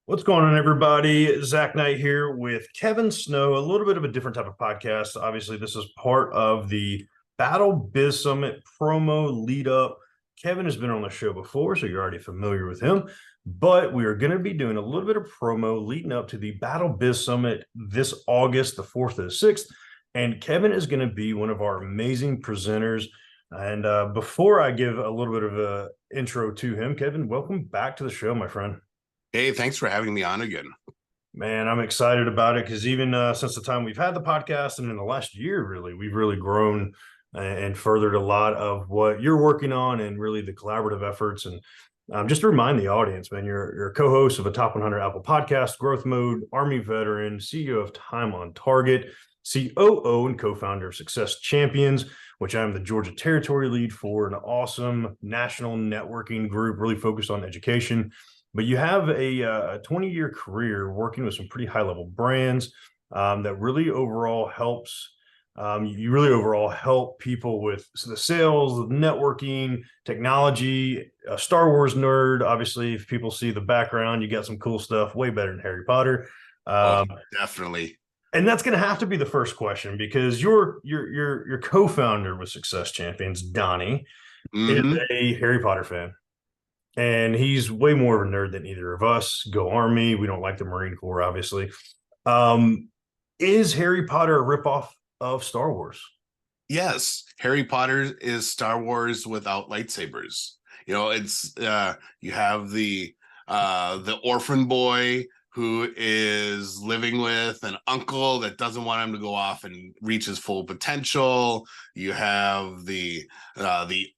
What's going on, everybody? Zach Knight here with Kevin Snow. A little bit of a different type of podcast. Obviously, this is part of the Battle Biz Summit promo lead up. Kevin has been on the show before, so you're already familiar with him. But we are going to be doing a little bit of promo leading up to the Battle Biz Summit this August, the 4th to the 6th. And Kevin is going to be one of our amazing presenters. And before I give a little bit of an intro to him, Kevin, welcome back to the show, my friend. Hey, thanks for having me on again. Man, I'm excited about it because even since the time we've had the podcast and in the last year, really, we've really grown and furthered a lot of what you're working on and really the collaborative efforts. And just to remind the audience, man, you're a co-host of a Top 100 Apple podcast, Growth Mode, Army veteran, CEO of Time on Target, COO and co-founder of Success Champions, which I'm the Georgia territory lead for, an awesome national networking group really focused on education. But you have a 20-year career working with some pretty high-level brands that really overall helps. You really overall help people with the sales, the networking, technology. A Star Wars nerd, obviously. If people see the background, you got some cool stuff, way better than Harry Potter. Definitely. And that's going to have to be the first question because your co-founder with Success Champions, Donnie, is a Harry Potter fan. And he's way more of a nerd than either of us. Go Army. We don't like the Marine Corps, obviously. Is Harry Potter a ripoff of Star Wars? Yes. Harry Potter is Star Wars without lightsabers. You know, it's you have the orphan boy who is living with an uncle that doesn't want him to go off and reach his full potential. You have the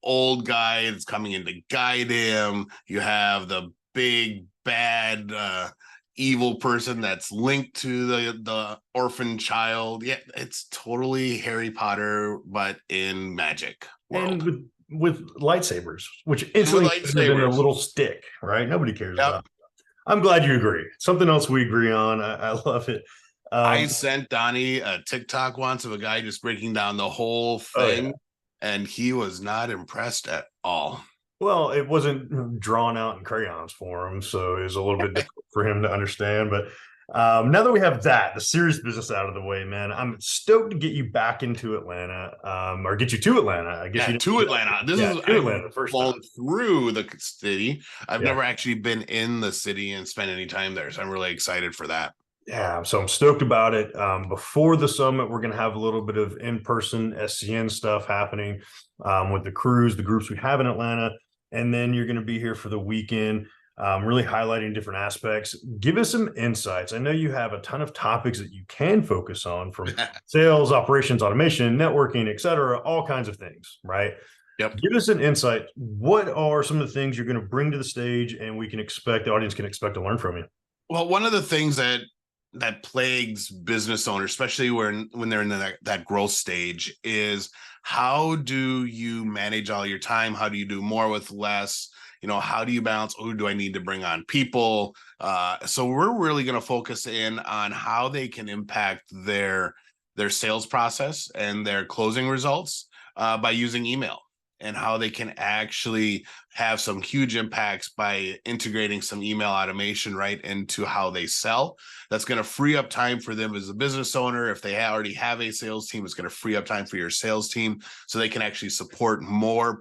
old guy that's coming in to guide him. You have the big bad evil person that's linked to the orphan child. Yeah, it's totally Harry Potter, but in magic world. And with lightsabers, which instantly is a little stick, right? Nobody cares about. I'm glad you agree. Something else we agree on. I love it. I sent Donnie a TikTok once of a guy just breaking down the whole thing, and he was not impressed at all. Well, it wasn't drawn out in crayons for him, so it was a little bit difficult for him to understand. But now that we have the serious business out of the way, man, I'm stoked to get you back into Atlanta, or get you to Atlanta. I guess to Atlanta. This is Atlanta first time through the city. I've never actually been in the city and spent any time there, so I'm really excited for that. Yeah, so I'm stoked about it. Before the summit, we're going to have a little bit of in-person SCN stuff happening with the crews, the groups we have in Atlanta, and then you're going to be here for the weekend. Really highlighting different aspects. Give us some insights. I know you have a ton of topics that you can focus on, from sales, operations, automation, networking, et cetera, all kinds of things, right? Yep. Give us an insight. What are some of the things you're going to bring to the stage and the audience can expect to learn from you? Well, one of the things that plagues business owners, especially when they're in that growth stage, is how do you manage all your time? How do you do more with less? You know, how do you balance, who do I need to bring on people? So we're really going to focus in on how they can impact their sales process and their closing results by using email, and how they can actually have some huge impacts by integrating some email automation right into how they sell. That's going to free up time for them as a business owner. If they already have a sales team, it's going to free up time for your sales team so they can actually support more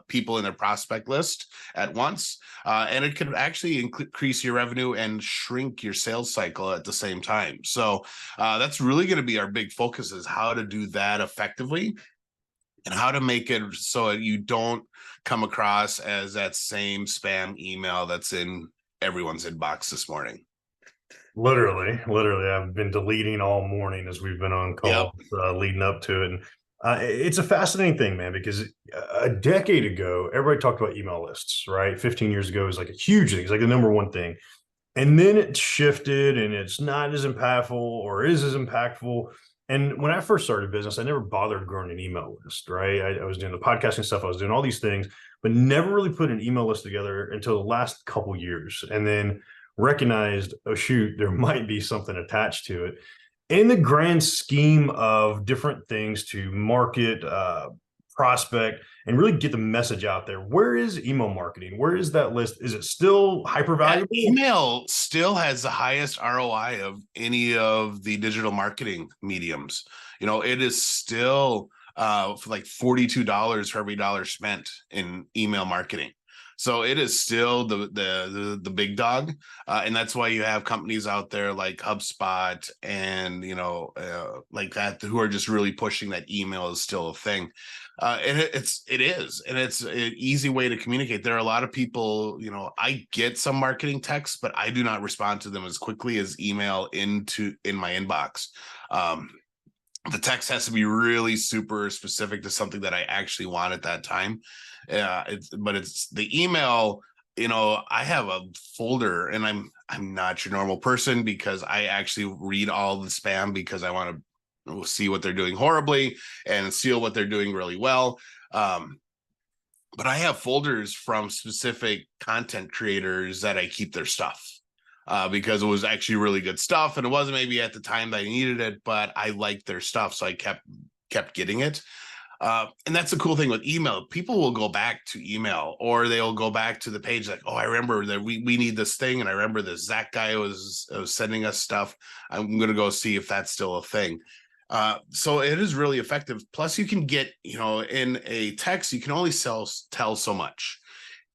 people in their prospect list at once. And it could actually increase your revenue and shrink your sales cycle at the same time. So that's really going to be our big focus, is how to do that effectively, and how to make it so you don't come across as that same spam email that's in everyone's inbox this morning. Literally, I've been deleting all morning as we've been on calls leading up to it. And it's a fascinating thing, man, because a decade ago, everybody talked about email lists, right? 15 years ago, it was like a huge thing. It's like the number one thing. And then it shifted and it's not as impactful, or is as impactful. And when I first started business, I never bothered growing an email list, right? I was doing the podcasting stuff. I was doing all these things, but never really put an email list together until the last couple years. And then recognized, oh, shoot, there might be something attached to it. In the grand scheme of different things to market, prospect, and really get the message out there. Where is email marketing? Where is that list? Is it still hyper valuable? Email still has the highest ROI of any of the digital marketing mediums. It is still for like $42 for every dollar spent in email marketing. So it is still the big dog, and that's why you have companies out there like HubSpot and like that, who are just really pushing that email is still a thing. And it's an easy way to communicate. There are a lot of people, I get some marketing texts, but I do not respond to them as quickly as email in my inbox. The text has to be really super specific to something that I actually want at that time. But it's the email. I have a folder, and I'm not your normal person, because I actually read all the spam because I want to see what they're doing horribly and seal what they're doing really well. But I have folders from specific content creators that I keep their stuff. Because it was actually really good stuff, and it wasn't maybe at the time that I needed it, but I liked their stuff, so I kept getting it. And that's the cool thing with email. People will go back to email, or they'll go back to the page like, oh, I remember that we need this thing, and I remember this Zach guy was sending us stuff. I'm going to go see if that's still a thing. So it is really effective. Plus, you can get, in a text, you can only tell so much.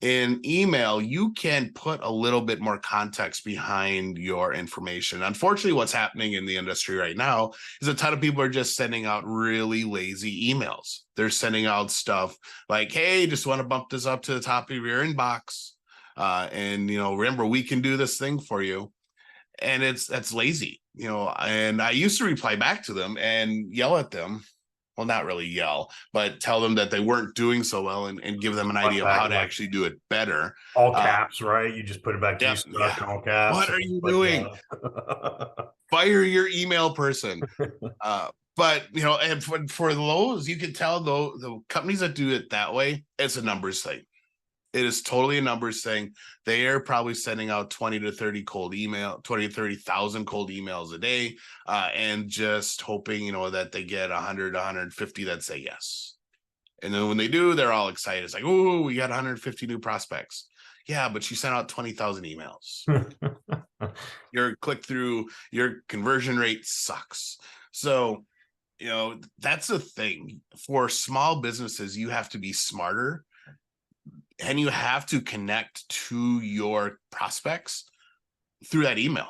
In email, you can put a little bit more context behind your information. Unfortunately, what's happening in the industry right now is a ton of people are just sending out really lazy emails. They're sending out stuff like, hey, just want to bump this up to the top of your inbox. And remember, we can do this thing for you. And that's lazy, and I used to reply back to them and yell at them. Well, not really yell, but tell them that they weren't doing so well, and give them an idea of how to actually do it better. All caps, right? You just put it back to you stuck in all caps. What are you doing? Fire your email person. But and for those, you can tell though, the companies that do it that way, it's a numbers thing. It is totally a numbers thing. They are probably sending out 20 to 30,000 cold emails a day, and just hoping, that they get 100, 150 that say yes. And then when they do, they're all excited. It's like, oh, we got 150 new prospects. Yeah, but you sent out 20,000 emails. Your click-through, your conversion rate sucks. So, that's the thing. For small businesses, you have to be smarter. And you have to connect to your prospects through that email.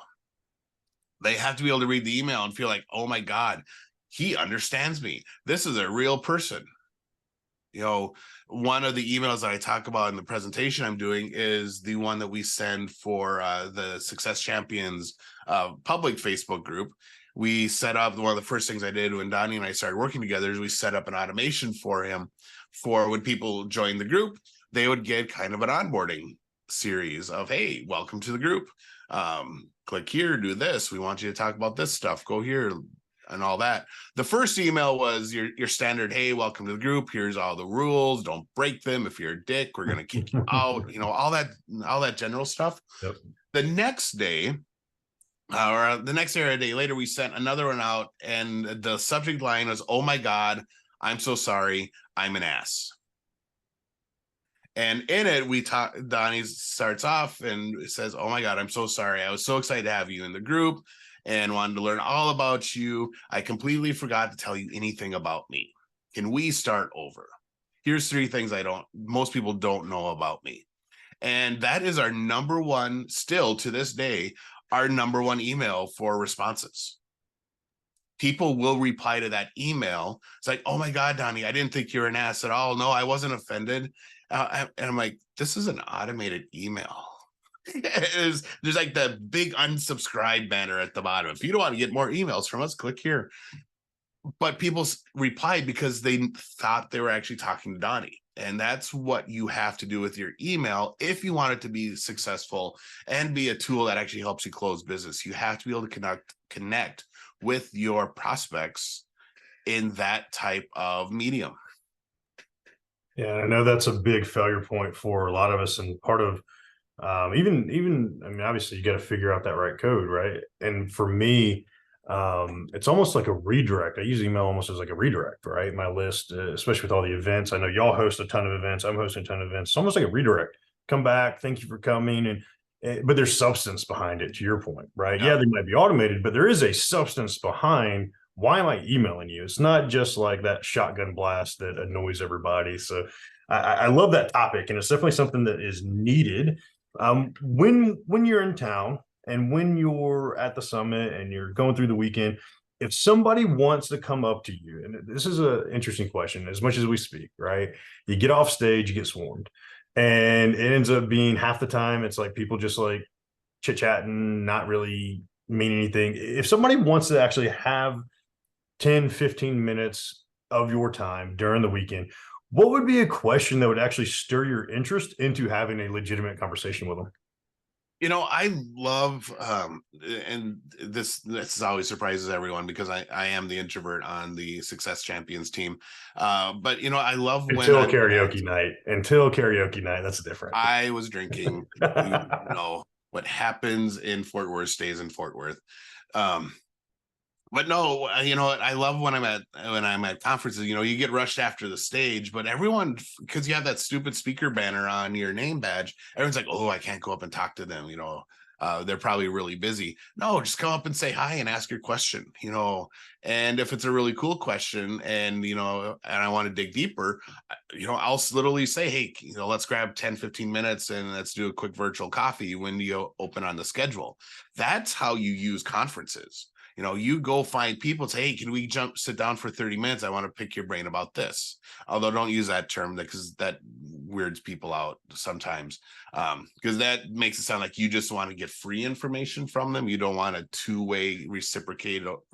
They have to be able to read the email and feel like, oh my God, he understands me. This is a real person. One of the emails that I talk about in the presentation I'm doing is the one that we send for the Success Champions public Facebook group. We set up, one of the first things I did when Donnie and I started working together is we set up an automation for him for when people join the group. They would get kind of an onboarding series of, hey, welcome to the group. Click here, do this. We want you to talk about this stuff. Go here, and all that. The first email was your standard, hey, welcome to the group. Here's all the rules. Don't break them. If you're a dick, we're going to kick you out. All that general stuff. Yep. The next day, or the next day or a day later, we sent another one out, and the subject line was, oh my God, I'm so sorry. I'm an ass. And in it, Donnie starts off and says, oh my God, I'm so sorry. I was so excited to have you in the group and wanted to learn all about you. I completely forgot to tell you anything about me. Can we start over? Here's 3 things most people don't know about me. And that is our number one, still to this day, our number one email for responses. People will reply to that email. It's like, oh my God, Donnie, I didn't think you're an ass at all. No, I wasn't offended. And I'm like, this is an automated email. There's like the big unsubscribe banner at the bottom. If you don't want to get more emails from us, click here. But people replied because they thought they were actually talking to Donnie. And that's what you have to do with your email if you want it to be successful and be a tool that actually helps you close business. You have to be able to connect with your prospects in that type of medium. Yeah, I know that's a big failure point for a lot of us, and part of even I mean, obviously you got to figure out that right code, right? And for me, it's almost like a redirect. I use email almost as like a redirect, right? My list, especially with all the events. I know y'all host a ton of events. I'm hosting a ton of events. It's almost like a redirect. Come back. Thank you for coming. And but there's substance behind it, to your point, right? Yeah. Yeah, they might be automated, but there is a substance behind why am I emailing you? It's not just like that shotgun blast that annoys everybody. So I love that topic, and it's definitely something that is needed. When you're in town and when you're at the summit and you're going through the weekend, if somebody wants to come up to you, and this is an interesting question, as much as we speak, right? You get off stage, you get swarmed, and it ends up being half the time it's like people just like chit chatting, not really mean anything. If somebody wants to actually have 10, 15 minutes of your time during the weekend, what would be a question that would actually stir your interest into having a legitimate conversation with them? I love and this always surprises everyone because I am the introvert on the Success Champions team. But I love when Until I'm karaoke night. Until karaoke night, that's different. I was drinking. You know what happens in Fort Worth stays in Fort Worth. Um, but no, what I love when I'm at conferences. You get rushed after the stage, but everyone, because you have that stupid speaker banner on your name badge, everyone's like, "Oh, I can't go up and talk to them." They're probably really busy. No, just come up and say hi and ask your question. And if it's a really cool question, and I want to dig deeper, I'll literally say, "Hey, let's grab 10, 15 minutes and let's do a quick virtual coffee when you open on the schedule." That's how you use conferences. You go find people, say, "Hey, can we sit down for 30 minutes? I want to pick your brain about this." Although don't use that term because that weirds people out sometimes. Because that makes it sound like you just want to get free information from them. You don't want a two-way reciprocal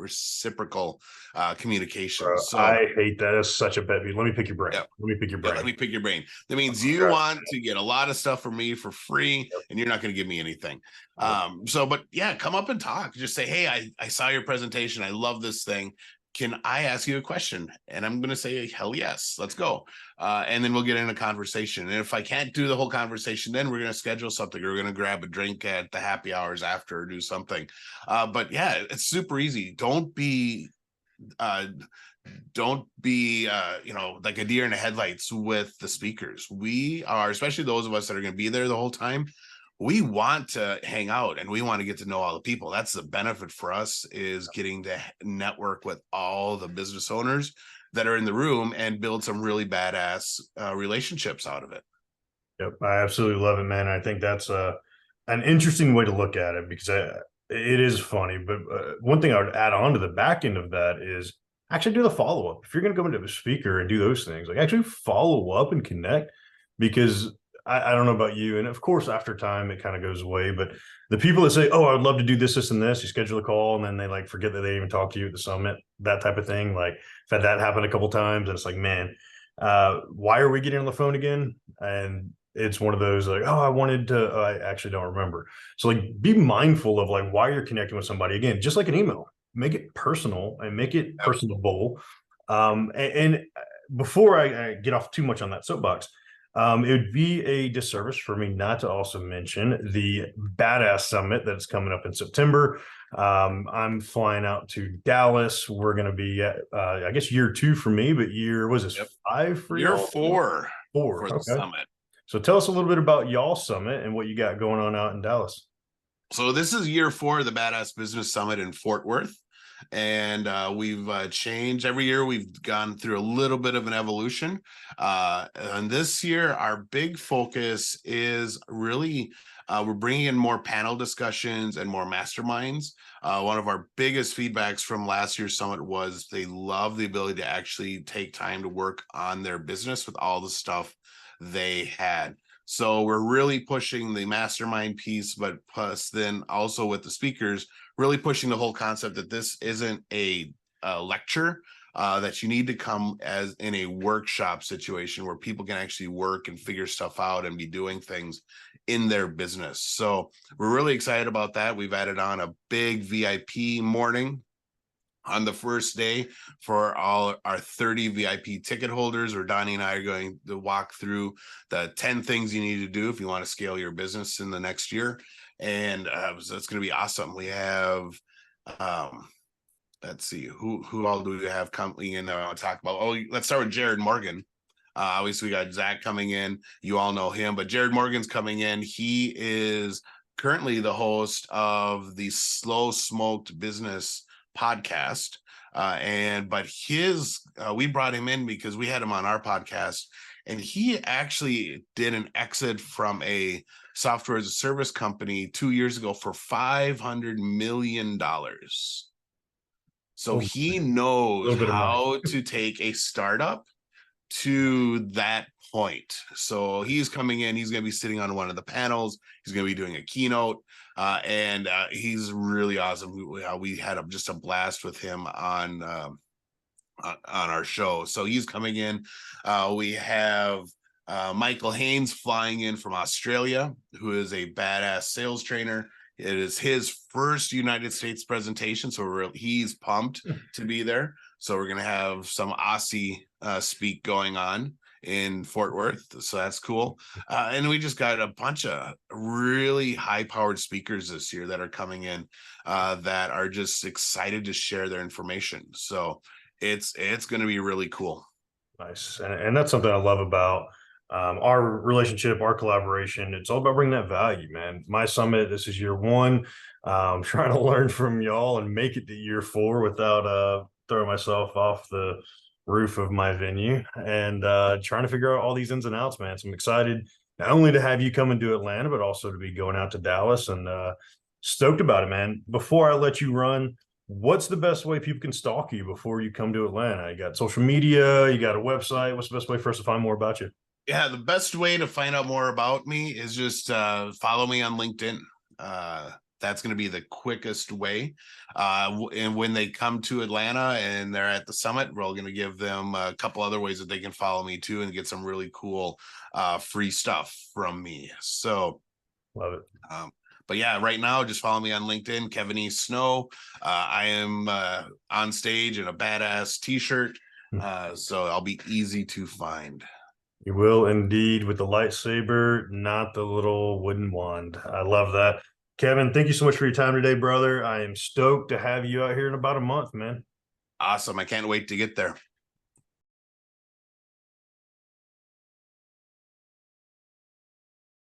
communication. Bro, So I hate that. That's such a pet peeve. Let me pick your brain. yeah. Let me pick your Yeah, let brain. me pick your brain. That means Oh, you God. want to get a lot of stuff from me for free, Yep, and you're not going to give me anything. yep. But yeah, come up and talk. Just say, "Hey, I saw your presentation. I love this thing. Can I ask you a question?" And I'm going to say, "Hell yes, let's go." And then we'll get in a conversation. And if I can't do the whole conversation, then we're going to schedule something. We're going to grab a drink at the happy hours after or do something. But yeah, it's super easy. Uh, don't be like a deer in the headlights with the speakers. We are, especially those of us that are going to be there the whole time, we want to hang out and we want to get to know all the people. That's the benefit for us, is getting to network with all the business owners that are in the room and build some really badass relationships out of it. Yep, I absolutely love it, man. I think that's an interesting way to look at it because it is funny. But one thing I would add on to the back end of that is actually do the follow up. If you're going to go into a speaker and do those things, like actually follow up and connect, because I don't know about you, and of course after time it kind of goes away. But the people that say, "Oh, I would love to do this, this, and this," you schedule a call and then they like forget that they even talked to you at the summit, that type of thing. Like I've had that happen a couple times, and it's like, man, why are we getting on the phone again? And it's one of those like, oh, I wanted to, I actually don't remember. So like be mindful of like why you're connecting with somebody. Again, just like an email, make it personal and make it Yep. personable. And before I get off too much on that soapbox, it would be a disservice for me not to also mention the Badass Summit that's coming up in September. I'm flying out to Dallas. We're going to be at, I guess, year 2 for me, but was this Yep. 5 for Year y'all? 4 4. for the Okay. summit. So tell us a little bit about y'all summit and what you got going on out in Dallas. So this is year 4 of the Badass Business Summit in Fort Worth. And we've changed every year. We've gone through a little bit of an evolution. And this year, our big focus is really we're bringing in more panel discussions and more masterminds. One of our biggest feedbacks from last year's summit was they love the ability to actually take time to work on their business with all the stuff they had. So we're really pushing the mastermind piece, but plus then also with the speakers, really pushing the whole concept that this isn't a lecture, that you need to come as in a workshop situation where people can actually work and figure stuff out and be doing things in their business. So we're really excited about that. We've added on a big VIP morning on the first day for all our 30 VIP ticket holders, where Donnie and I are going to walk through the 10 things you need to do if you want to scale your business in the next year. And so it's going to be awesome. We have let's see who all do we have coming in talk about. Oh, let's start with Jared Morgan. Obviously we got Zach coming in, you all know him, but Jared Morgan's coming in. He is currently the host of the Slow Smoked Business podcast, but his we brought him in because we had him on our podcast, and he actually did an exit from a software as a service company 2 years ago for $500 million. So A he knows little bit of money. how to take a startup to that point. So he's coming in, he's going to be sitting on one of the panels, he's going to be doing a keynote, and he's really awesome. We had just a blast with him on our show. So he's coming in. We have Michael Haynes flying in from Australia, who is a badass sales trainer. It is his first United States presentation, so he's pumped to be there. So we're going to have some Aussie speak going on in Fort Worth. So that's cool. And we just got a bunch of really high-powered speakers this year that are coming in that are just excited to share their information. So it's going to be really cool. Nice. And that's something I love about our relationship, our collaboration. It's all about bringing that value, man. My summit, this is year one. Trying to learn from y'all and make it to year four without throwing myself off the roof of my venue, and trying to figure out all these ins and outs, man. So I'm excited not only to have you come into Atlanta, but also to be going out to Dallas, and stoked about it, man. Before I let you run, what's the best way people can stalk you before you come to Atlanta? You got social media, you got a website. What's the best way for us to find more about you? Yeah, the best way to find out more about me is just follow me on LinkedIn. That's going to be the quickest way. And when they come to Atlanta and they're at the summit, we're going to give them a couple other ways that they can follow me too and get some really cool free stuff from me. So Love it. But yeah, right now, just follow me on LinkedIn, Kevin E. Snow. I am on stage in a badass t-shirt. So I'll be easy to find. You will indeed, with the lightsaber, not the little wooden wand. I love that. Kevin, thank you so much for your time today, brother. I am stoked to have you out here in about a month, man. Awesome. I can't wait to get there.